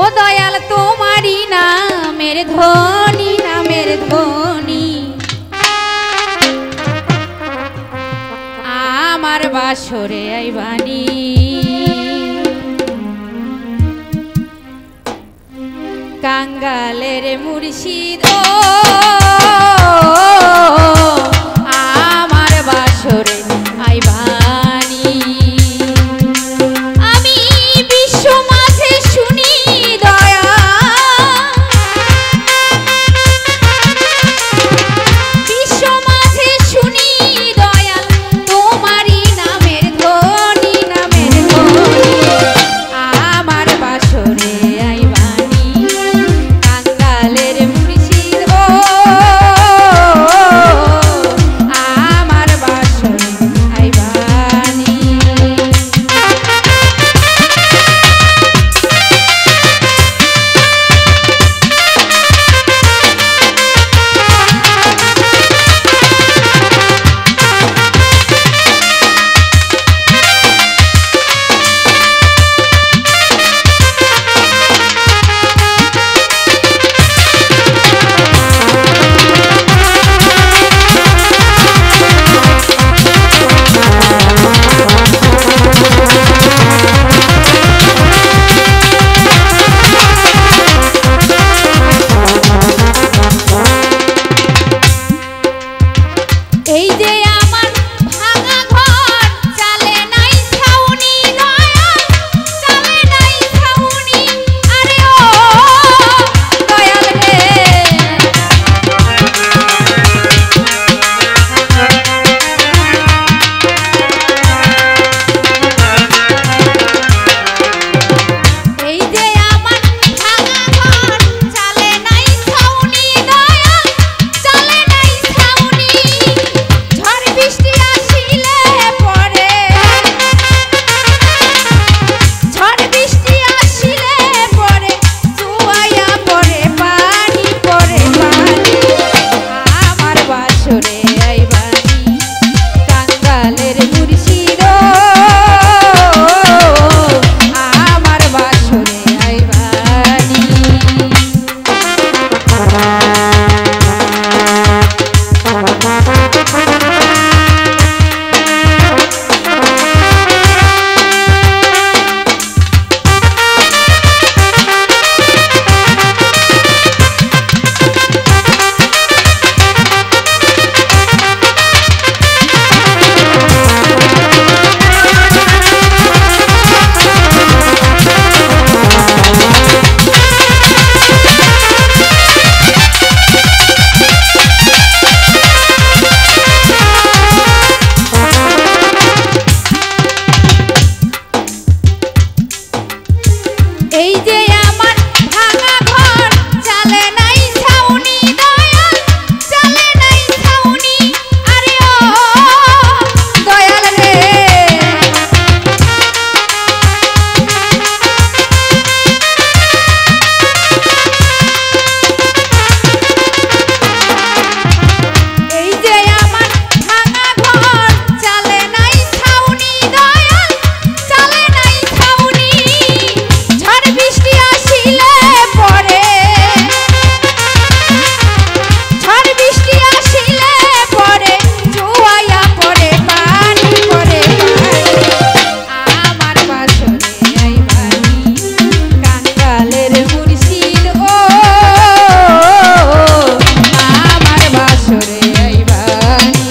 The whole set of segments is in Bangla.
ও দয়াল তোমারি নামের ধ্বনি, নামের ধ্বনি আমার বাসরে আইবানি। কাঙ্গালের মুর্শিদ ও আমার বাসরে আইবানি। আমি বিশ্ব মাঝে শুনি দয়া, বিশ্ব মাঝে শুনি দয়াল তোমারি নামের ধ্বনি, নামের ধ্বনি আমার বাসরে আইবানি। কাঙ্গালের মুর্শিদ ও আমার বাসরে আইবানি। এই যে আমার ভাঙা ঘর চালে নাই ছাউনি দয়াল, চালে নাই ছাউনি আরে ও দয়াল রে। এই যে আমার ভাঙা ঘর চালে নাই ছাউনি দয়াল, চালে নাই ছাউনি। ঝড় বৃষ্টি আসিলে পরে, ঝড় বৃষ্টি আসিলে পরে চুয়াইয়া পরে পানি, পরে পানি আমার বাসরে আইবানি। কাঙ্গালের মুর্শিদ ও আমার বাসরে আইবানি। এই যে আমার ভাঙা ঘর চালে নাই ছাউনি দয়াল, চালে নাই ছাউনি আরে ও দয়াল রে। এই যে আমার ভাঙা ঘর চালে নাই ছাউনি দয়াল, চালে নাই ছাউনি। ঝড় বৃষ্টি আসিলে পরে, ঝড় বৃষ্টি আসিলে পরে চুয়াইয়া পরে পানি, পরে পানি আমার বাসরে আইবানি। কাঙ্গালের মুর্শিদ ও আমার বাসরে আইবানি।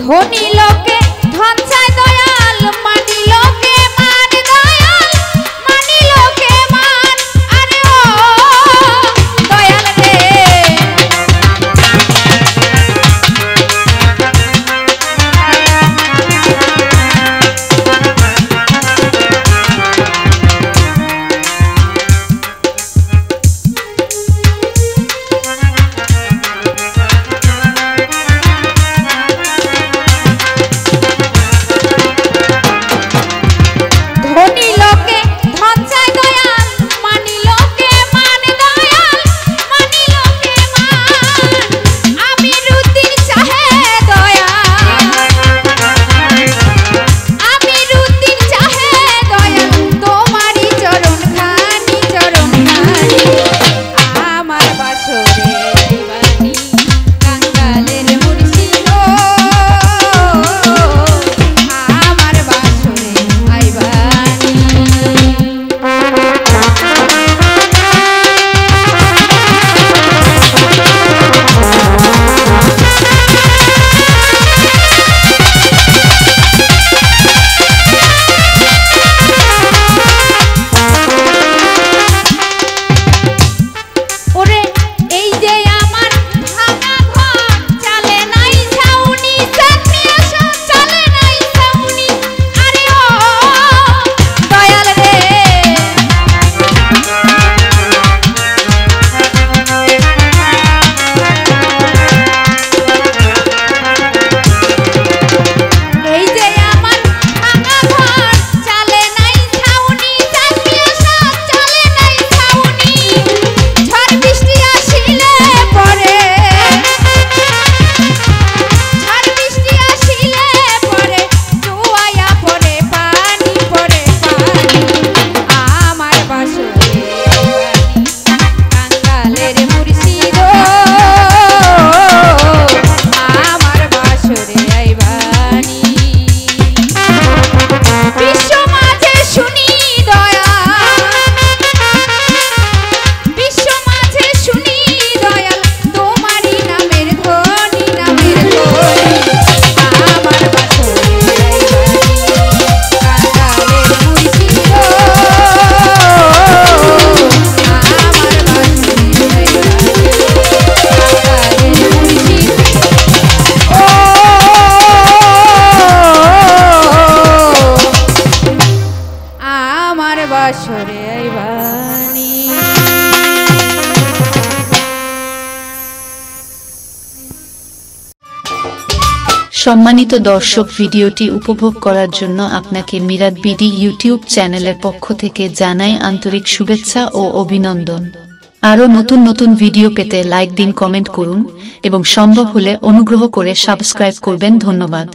ধনী লোকে ধন চায় দয়াল, মানি লোকে মান দয়াল, মানি লোকে মান আরে ও দয়াল রে। সম্মানিত দর্শক, ভিডিওটি উপভোগ করার জন্য আপনাকে মিরাত বিডি ইউটিউব চ্যানেলের পক্ষ থেকে জানাই আন্তরিক শুভেচ্ছা ও অভিনন্দন। আরও নতুন নতুন ভিডিও পেতে লাইক দিন, কমেন্ট করুন এবং সম্ভব হলে অনুগ্রহ করে সাবস্ক্রাইব করবেন। ধন্যবাদ।